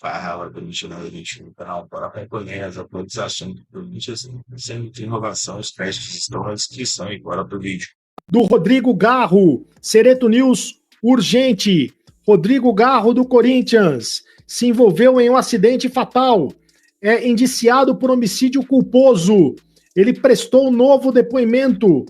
Fala, Corinthians, no canal para acompanhar as atualizações do Corinthians, sem inovação, os testes estão à descrição e bora pro vídeo. Do Rodrigo Garro, Sereto News urgente. Rodrigo Garro do Corinthians se envolveu em um acidente fatal. É indiciado por homicídio culposo. Ele prestou um novo depoimento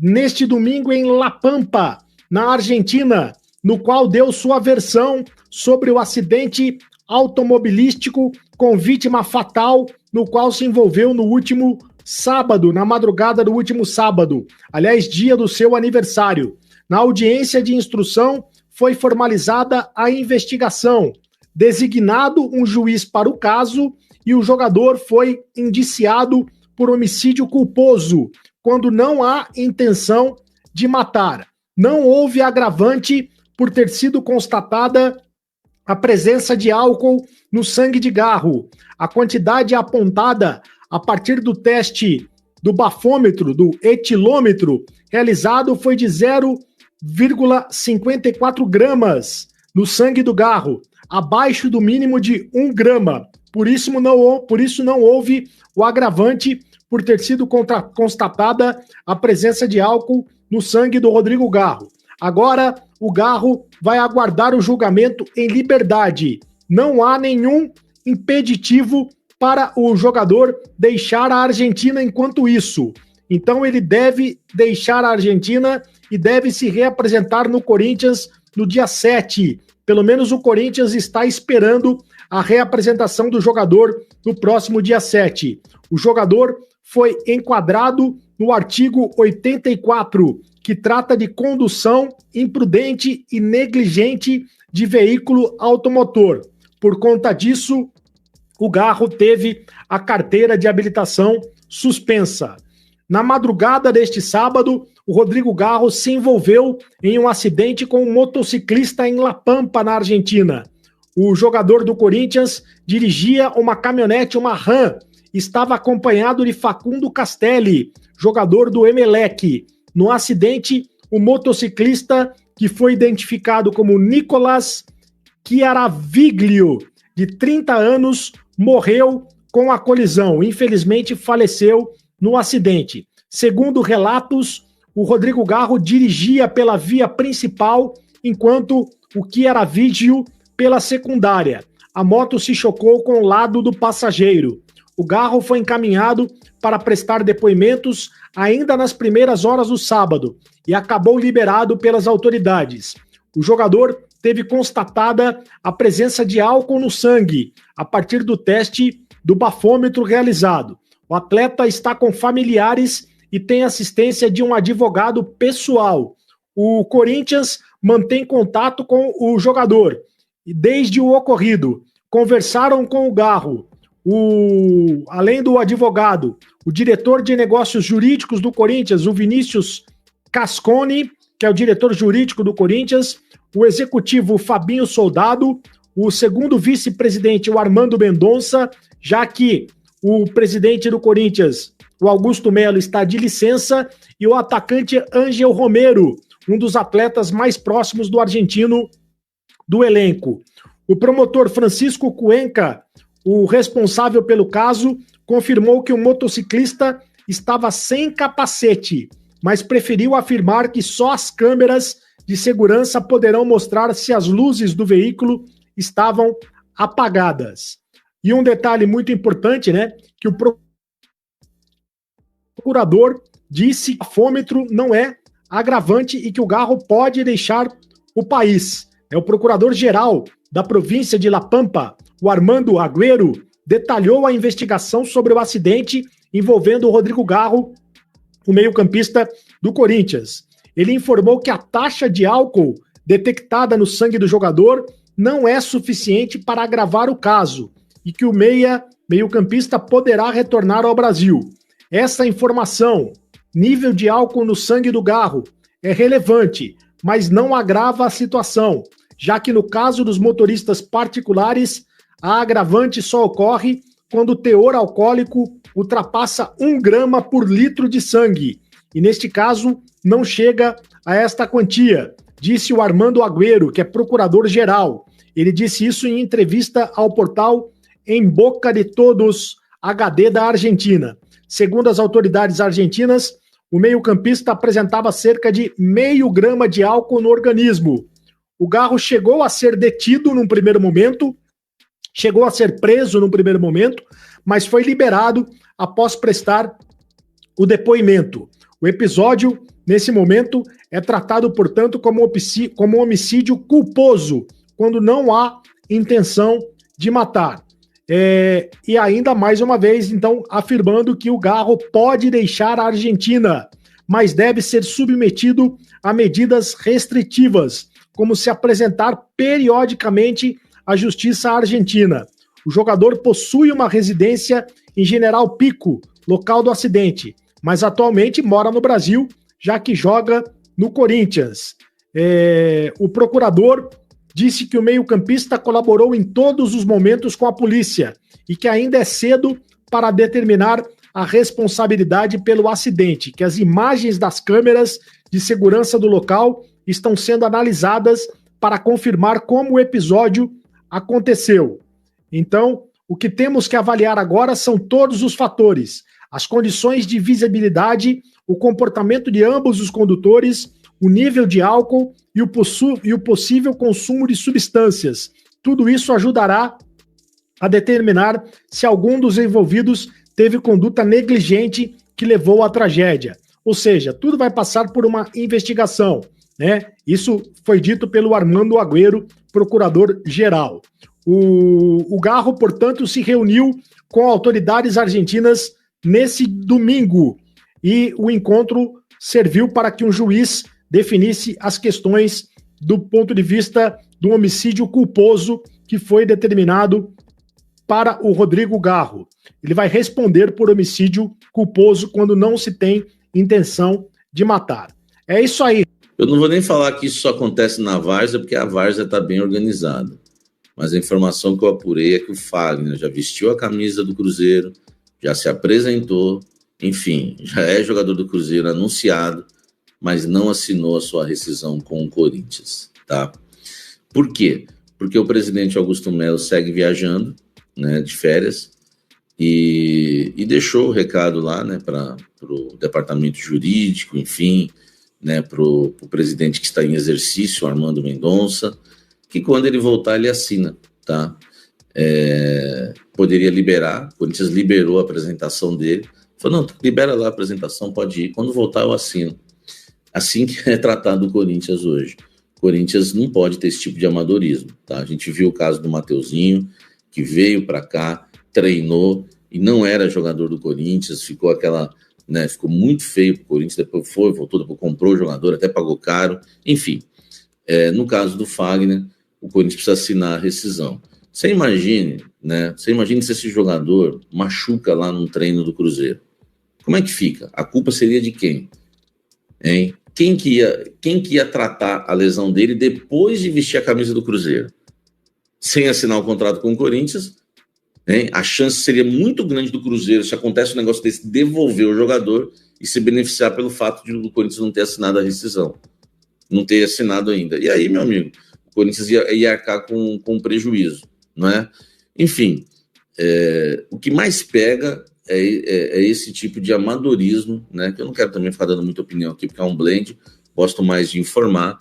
neste domingo em La Pampa, na Argentina, no qual deu sua versão sobre o acidente automobilístico com vítima fatal, no qual se envolveu no último sábado, na madrugada do último sábado, aliás, dia do seu aniversário. Na audiência de instrução, foi formalizada a investigação, designado um juiz para o caso e o jogador foi indiciado por homicídio culposo, quando não há intenção de matar. Não houve agravante por ter sido constatada a presença de álcool no sangue de Garro. A quantidade apontada a partir do teste do bafômetro, do etilômetro, realizado foi de 0,54 gramas no sangue do Garro, abaixo do mínimo de 1 grama. Por isso não houve o agravante por ter sido constatada a presença de álcool no sangue do Rodrigo Garro. Agora, o Garro vai aguardar o julgamento em liberdade. Não há nenhum impeditivo para o jogador deixar a Argentina enquanto isso. Então ele deve deixar a Argentina e deve se reapresentar no Corinthians no dia 7. Pelo menos o Corinthians está esperando a reapresentação do jogador no próximo dia 7. O jogador foi enquadrado no artigo 84, que trata de condução imprudente e negligente de veículo automotor. Por conta disso, o Garro teve a carteira de habilitação suspensa. Na madrugada deste sábado, o Rodrigo Garro se envolveu em um acidente com um motociclista em La Pampa, na Argentina. O jogador do Corinthians dirigia uma caminhonete, uma Ram, estava acompanhado de Facundo Castelli, jogador do Emelec. No acidente, o motociclista, que foi identificado como Nicolas Chiaraviglio, de 30 anos, morreu com a colisão. Infelizmente, faleceu no acidente. Segundo relatos, o Rodrigo Garro dirigia pela via principal, enquanto o Chiaraviglio pela secundária. A moto se chocou com o lado do passageiro. O Garro foi encaminhado para prestar depoimentos ainda nas primeiras horas do sábado e acabou liberado pelas autoridades. O jogador teve constatada a presença de álcool no sangue a partir do teste do bafômetro realizado. O atleta está com familiares e tem assistência de um advogado pessoal. O Corinthians mantém contato com o jogador e desde o ocorrido conversaram com o Garro. Além do advogado, o diretor de negócios jurídicos do Corinthians, o Vinícius Cascone, que é o diretor jurídico do Corinthians, o executivo Fabinho Soldado, o segundo vice-presidente, o Armando Mendonça, já que o presidente do Corinthians, o Augusto Melo, está de licença, e o atacante Ángel Romero, um dos atletas mais próximos do argentino do elenco. O promotor Francisco Cuenca, o responsável pelo caso, confirmou que o motociclista estava sem capacete, mas preferiu afirmar que só as câmeras de segurança poderão mostrar se as luzes do veículo estavam apagadas. E um detalhe muito importante, né, que o procurador disse que o bafômetro não é agravante e que o Garro pode deixar o país. O procurador-geral da província de La Pampa, o Armando Agüero, detalhou a investigação sobre o acidente envolvendo o Rodrigo Garro, o meio-campista do Corinthians. Ele informou que a taxa de álcool detectada no sangue do jogador não é suficiente para agravar o caso e que o meio-campista poderá retornar ao Brasil. Essa informação, nível de álcool no sangue do Garro, é relevante, mas não agrava a situação, já que no caso dos motoristas particulares, a agravante só ocorre quando o teor alcoólico ultrapassa 1 grama por litro de sangue, e neste caso não chega a esta quantia, disse o Armando Agüero, que é procurador-geral. Ele disse isso em entrevista ao portal Em Boca de Todos HD da Argentina. Segundo as autoridades argentinas, o meio-campista apresentava cerca de 0,5 grama de álcool no organismo. O Garro chegou a ser detido num primeiro momento, chegou a ser preso num primeiro momento, mas foi liberado após prestar o depoimento. O episódio, nesse momento, é tratado, portanto, como homicídio culposo, quando não há intenção de matar. E ainda mais uma vez, então, afirmando que o Garro pode deixar a Argentina, mas deve ser submetido a medidas restritivas, como se apresentar periodicamente à justiça argentina. O jogador possui uma residência em General Pico, local do acidente, mas atualmente mora no Brasil, já que joga no Corinthians. O procurador disse que o meio-campista colaborou em todos os momentos com a polícia e que ainda é cedo para determinar a responsabilidade pelo acidente, que as imagens das câmeras de segurança do local estão sendo analisadas para confirmar como o episódio aconteceu. Então, o que temos que avaliar agora são todos os fatores, as condições de visibilidade, o comportamento de ambos os condutores, o nível de álcool e o possível consumo de substâncias. Tudo isso ajudará a determinar se algum dos envolvidos teve conduta negligente que levou à tragédia. Ou seja, tudo vai passar por uma investigação, né? Isso foi dito pelo Armando Agüero, procurador-geral. O Garro, portanto, se reuniu com autoridades argentinas nesse domingo e o encontro serviu para que um juiz definisse as questões do ponto de vista do homicídio culposo que foi determinado para o Rodrigo Garro. Ele vai responder por homicídio culposo quando não se tem intenção de matar. É isso aí. Eu não vou nem falar que isso só acontece na várzea, porque a várzea está bem organizada. Mas a informação que eu apurei é que o Fagner já vestiu a camisa do Cruzeiro, já se apresentou, enfim, já é jogador do Cruzeiro anunciado, mas não assinou a sua rescisão com o Corinthians, tá? Por quê? Porque o presidente Augusto Melo segue viajando, né, de férias, e deixou o recado lá, né, para o departamento jurídico, enfim, né, para o presidente que está em exercício, Armando Mendonça, que quando ele voltar ele assina, tá? Poderia liberar, o Corinthians liberou a apresentação dele, falou, não, libera lá a apresentação, pode ir, quando voltar eu assino. Assim que é tratado o Corinthians hoje. O Corinthians não pode ter esse tipo de amadorismo, tá? A gente viu o caso do Mateuzinho, que veio para cá, treinou e não era jogador do Corinthians, ficou aquela, né, ficou muito feio pro Corinthians, depois voltou, depois comprou o jogador, até pagou caro, enfim. No caso do Fagner, o Corinthians precisa assinar a rescisão. Você imagine, né? Você imagine se esse jogador machuca lá num treino do Cruzeiro. Como é que fica? A culpa seria de quem? Hein? Quem que ia tratar a lesão dele depois de vestir a camisa do Cruzeiro? Sem assinar o contrato com o Corinthians, hein? A chance seria muito grande do Cruzeiro, se acontece um negócio desse, devolver o jogador e se beneficiar pelo fato de o Corinthians não ter assinado a rescisão. Não ter assinado ainda. E aí, meu amigo, o Corinthians ia arcar com prejuízo, não é? Enfim, o que mais pega é esse tipo de amadorismo, né? Que eu não quero também ficar dando muita opinião aqui, porque é um blend, gosto mais de informar,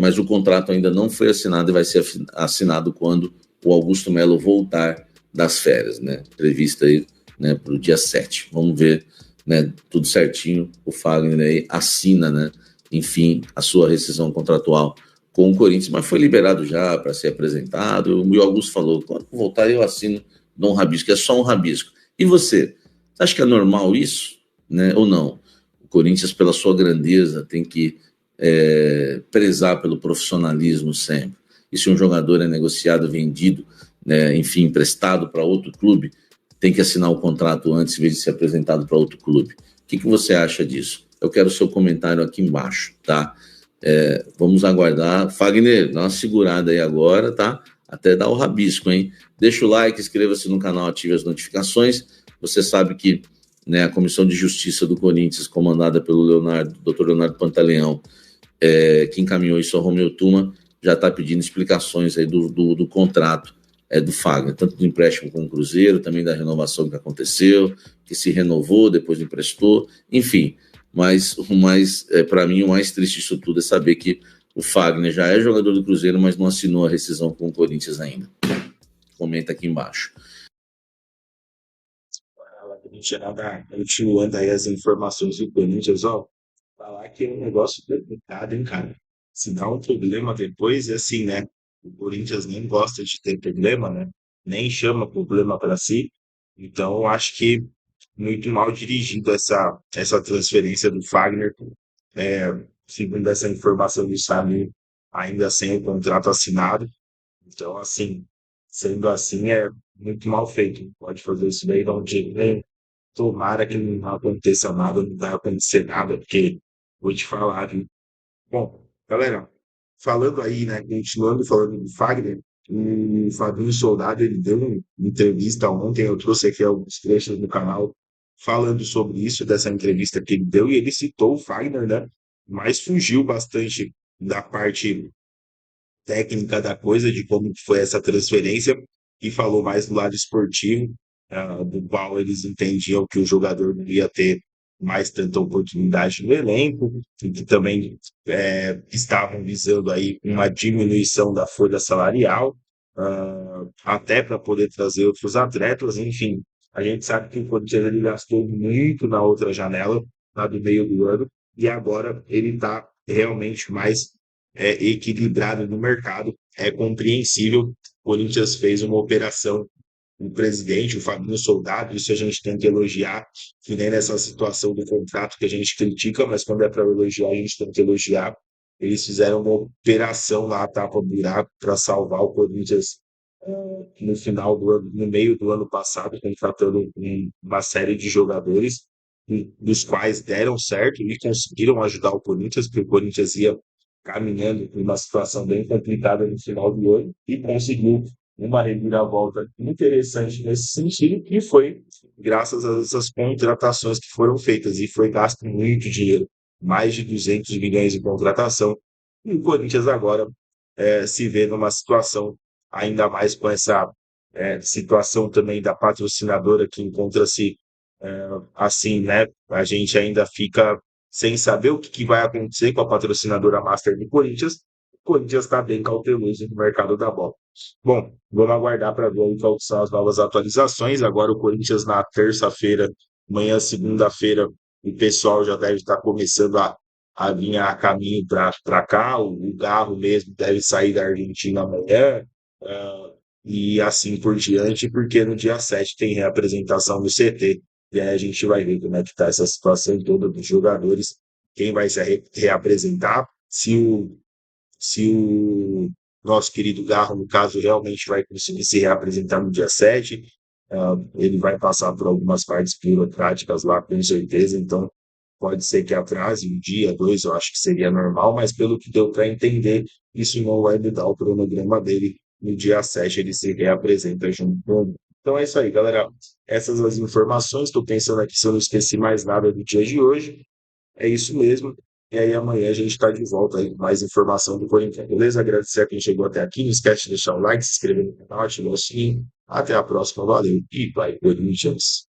mas o contrato ainda não foi assinado e vai ser assinado quando o Augusto Melo voltar das férias, né? Prevista aí, né, para o dia 7. Vamos ver, né, tudo certinho, o Fagner aí assina, né, enfim, a sua rescisão contratual com o Corinthians, mas foi liberado já para ser apresentado. O Augusto falou, quando voltar eu assino, dou um rabisco, é só um rabisco. E você acha que é normal isso, né, ou não? O Corinthians, pela sua grandeza, tem que prezar pelo profissionalismo sempre. E se um jogador é negociado, vendido, né, enfim, emprestado para outro clube, tem que assinar o contrato antes, em vez de ser apresentado para outro clube. O que você acha disso? Eu quero o seu comentário aqui embaixo, tá? Vamos aguardar. Fagner, dá uma segurada aí agora, tá? Até dar o rabisco, hein? Deixa o like, inscreva-se no canal, ative as notificações. Você sabe que, né, a Comissão de Justiça do Corinthians, comandada pelo Dr. Leonardo Pantaleão, que encaminhou isso ao Romeu Tuma, já está pedindo explicações aí do contrato do Fagner, tanto do empréstimo com o Cruzeiro, também da renovação que aconteceu, que se renovou, depois emprestou, enfim. Mas para mim, o mais triste disso tudo é saber que o Fagner já é jogador do Cruzeiro, mas não assinou a rescisão com o Corinthians ainda. Comenta aqui embaixo. Continuando aí as informações do Corinthians, falar que é um negócio complicado, hein, cara? Se dá um problema depois, é assim, né? O Corinthians nem gosta de ter problema, né? Nem chama problema para si. Então, eu acho que muito mal dirigido essa transferência do Fagner. Segundo essa informação do Samir, ainda sem o contrato assinado. Então, assim, sendo assim, é muito mal feito. Pode fazer isso daí, dar um jeito. Tomara que não aconteça nada, não vai acontecer nada, porque vou te falar, viu? Bom, galera, falando aí, né, continuando falando do Fagner, o Fabinho Soldado, ele deu uma entrevista ontem, eu trouxe aqui alguns trechos do canal falando sobre isso, dessa entrevista que ele deu, e ele citou o Fagner, né, mas fugiu bastante da parte técnica da coisa, de como foi essa transferência, e falou mais do lado esportivo, do qual eles entendiam que o jogador não ia ter mais tanta oportunidade no elenco, e que também estavam visando aí uma diminuição da folha salarial, até para poder trazer outros atletas, enfim. A gente sabe que o Corinthians ele gastou muito na outra janela, lá do meio do ano, e agora ele está realmente mais equilibrado no mercado. É compreensível. O Corinthians fez uma operação, o presidente, o Fabinho Soldado, isso a gente tem que elogiar, que nem nessa situação do contrato que a gente critica, mas quando é para elogiar, a gente tem que elogiar. Eles fizeram uma operação lá, tapa-buraco, para salvar o Corinthians no final do ano, no meio do ano passado, contratando uma série de jogadores, dos quais deram certo e conseguiram ajudar o Corinthians, porque o Corinthians ia caminhando por uma situação bem complicada no final do ano e conseguiu uma reviravolta interessante nesse sentido, e foi graças a essas contratações que foram feitas, e foi gasto muito dinheiro, mais de 200 milhões em contratação, e o Corinthians agora se vê numa situação, ainda mais com essa situação também da patrocinadora que encontra-se assim, né? A gente ainda fica sem saber o que vai acontecer com a patrocinadora Master do Corinthians. O Corinthians está bem cauteloso no mercado da bola. Bom, vamos aguardar para ver quais são as novas atualizações. Agora o Corinthians na terça-feira, amanhã, segunda-feira, o pessoal já deve estar começando a vir a caminho para cá. O Garro mesmo deve sair da Argentina amanhã. E assim por diante, porque no dia 7 tem reapresentação do CT. E aí a gente vai ver como é que está essa situação toda dos jogadores, quem vai se reapresentar, se o nosso querido Garro, no caso, realmente vai conseguir se reapresentar no dia 7. Ele vai passar por algumas partes burocráticas lá, com certeza, então pode ser que atrase um dia, dois, eu acho que seria normal, mas pelo que deu para entender, isso não vai mudar o cronograma dele. No dia 7 ele se reapresenta junto com. Então é isso aí, galera. Essas as informações. Estou pensando aqui se eu não esqueci mais nada do dia de hoje. É isso mesmo. E aí amanhã a gente está de volta aí com mais informação do Corinthians. Beleza? Agradecer a quem chegou até aqui. Não esquece de deixar o like, se inscrever no canal, ativar o sininho. Até a próxima. Valeu. E vai, Corinthians.